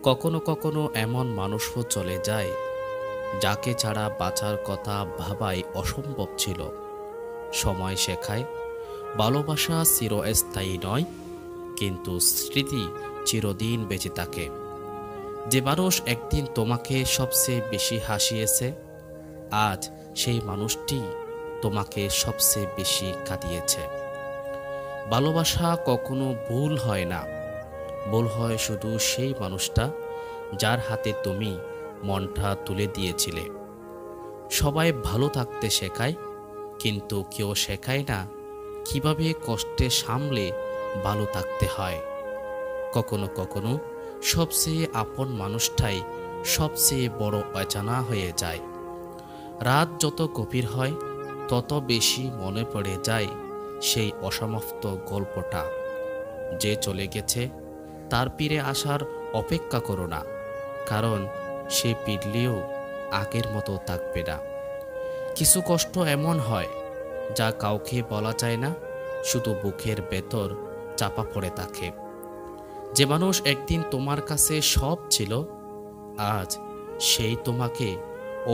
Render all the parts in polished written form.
কখনো কখনো এমন মানুষও চলে যায় যাকে ছাড়া বাঁচার কথা ভাবাই অসম্ভব ছিল। সময় শেখায় ভালোবাসা চিরস্থায়ী নয়, কিন্তু স্মৃতি চিরদিন বেঁচে থাকে। যে মানুষ একদিন তোমাকে সবচেয়ে বেশি হাসিয়েছে, আজ সেই মানুষটি তোমাকে সবচেয়ে বেশি কাঁদিয়েছে। ভালোবাসা কখনো ভুল হয় না, ভুল হয় শুধু সেই মানুষটা যার হাতে তুমি মনটা তুলে দিয়েছিলে। সবাই ভালো থাকতে শেখায়, কিন্তু কেউ শেখায় না কিভাবে কষ্টে সামলে ভালো থাকতে হয়। কখনো কখনো সবচেয়ে আপন মানুষটাই সবচেয়ে বড় অজানা হয়ে যায়। রাত যত গভীর হয় তত বেশি মনে পড়ে যায় সেই অসমাপ্ত গল্পটা। যে চলে গেছে তার ফিরে আসার অপেক্ষা করো না, কারণ সে ফিরলেও আগের মতো থাকবে না। কিছু কষ্ট এমন হয় যা কাউকে বলা যায় না, শুধু বুকের ভেতর চাপা পড়ে থাকে। যে মানুষ একদিন তোমার কাছে সব ছিল, আজ সেই তোমাকে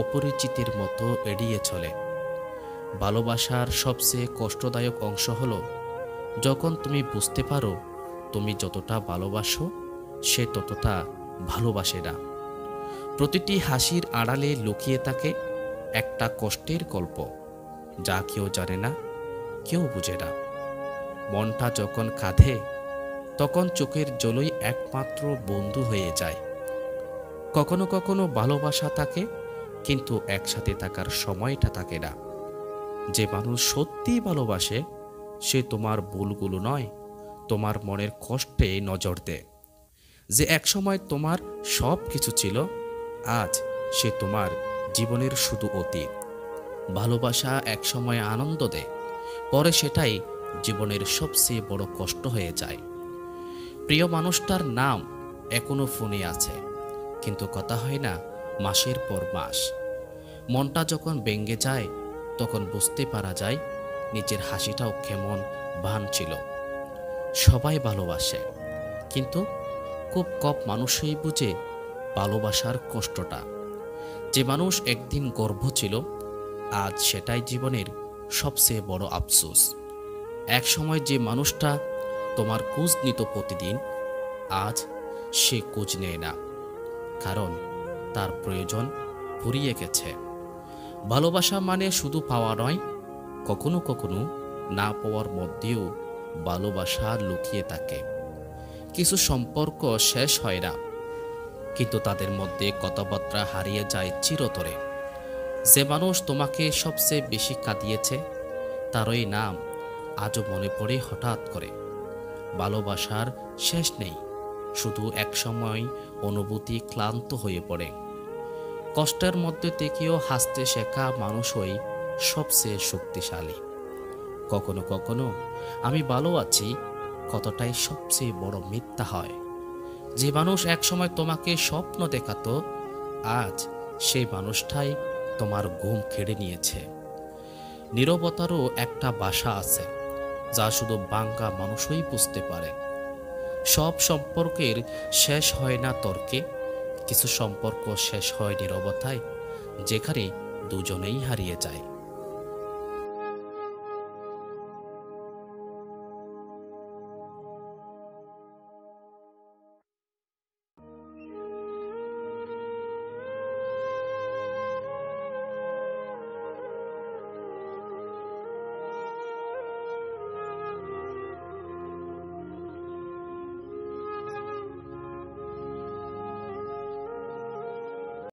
অপরিচিতের মতো এড়িয়ে চলে। ভালোবাসার সবচেয়ে কষ্টদায়ক অংশ হলো যখন তুমি বুঝতে পারো তুমি যতটা ভালোবাসো সে ততটা ভালোবাসে না। প্রতিটি হাসির আড়ালে লুকিয়ে থাকে একটা কষ্টের গল্প, যা কেউ জানে না, কেউ বুঝে না। মনটা যখন কাঁধে তখন চোখের জলই একমাত্র বন্ধু হয়ে যায়। কখনো কখনো ভালোবাসা থাকে, কিন্তু একসাথে থাকার সময়টা থাকে না। যে মানুষ সত্যিই ভালোবাসে সে তোমার ভুলগুলো নয়, তোমার মনের কষ্টে নজর দেয়। যে একসময় তোমার সব কিছু ছিল, আজ সে তোমার জীবনের শুধু অতীত। ভালোবাসা একসময় আনন্দ দেয়, পরে সেটাই জীবনের সবচেয়ে বড় কষ্ট হয়ে যায়। প্রিয় মানুষটার নাম এখনো ফোনে আছে, কিন্তু কথা হয় না মাসের পর মাস। মনটা যখন ভেঙে যায় তখন বুঝতে পারা যায় নিজের হাসিটাও কেমন ভান ছিল। সবাই ভালোবাসে, কিন্তু খুব কম মানুষই বুঝে ভালোবাসার কষ্টটা। যে মানুষ একদিন গর্ব ছিল, আজ সেটাই জীবনের সবচেয়ে বড় আফসোস। এক সময় যে মানুষটা তোমার খোঁজ নিত প্রতিদিন, আজ সে খোঁজ নেয় না, কারণ তার প্রয়োজন ফুরিয়ে গেছে। ভালোবাসা মানে শুধু পাওয়া নয়, কখনো কখনো না পাওয়ার মধ্যেও ভালোবাসা লুকিয়ে থাকে। কিছু সম্পর্ক শেষ হয় না, কিন্তু তাদের মধ্যে কথাবার্তা হারিয়ে যায় চিরতরে। যে মানুষ তোমাকে সবচেয়ে বেশি কাঁদিয়েছে তারই নাম আজও মনে পড়ে হঠাৎ করে। ভালোবাসার শেষ নেই, শুধু একসময় অনুভূতি ক্লান্ত হয়ে পড়ে। কষ্টের মধ্যে থেকেও হাসতে শেখা মানুষই সবচেয়ে শক্তিশালী। কখনো কখনো আমি ভালো আছি কতটাই সবচেয়ে বড় মিথ্যা হয়। যে মানুষ একসময় তোমাকে স্বপ্ন দেখাতো, আজ সেই মানুষটাই তোমার ঘুম কেড়ে নিয়েছে। নীরবতারও একটা ভাষা আছে, যা শুধু বাঙা মানুষই বুঝতে পারে। সব সম্পর্কের শেষ হয় না তর্কে, কিছু সম্পর্ক শেষ হয় নীরবতায়, যেখানে দুজনেই হারিয়ে যায়।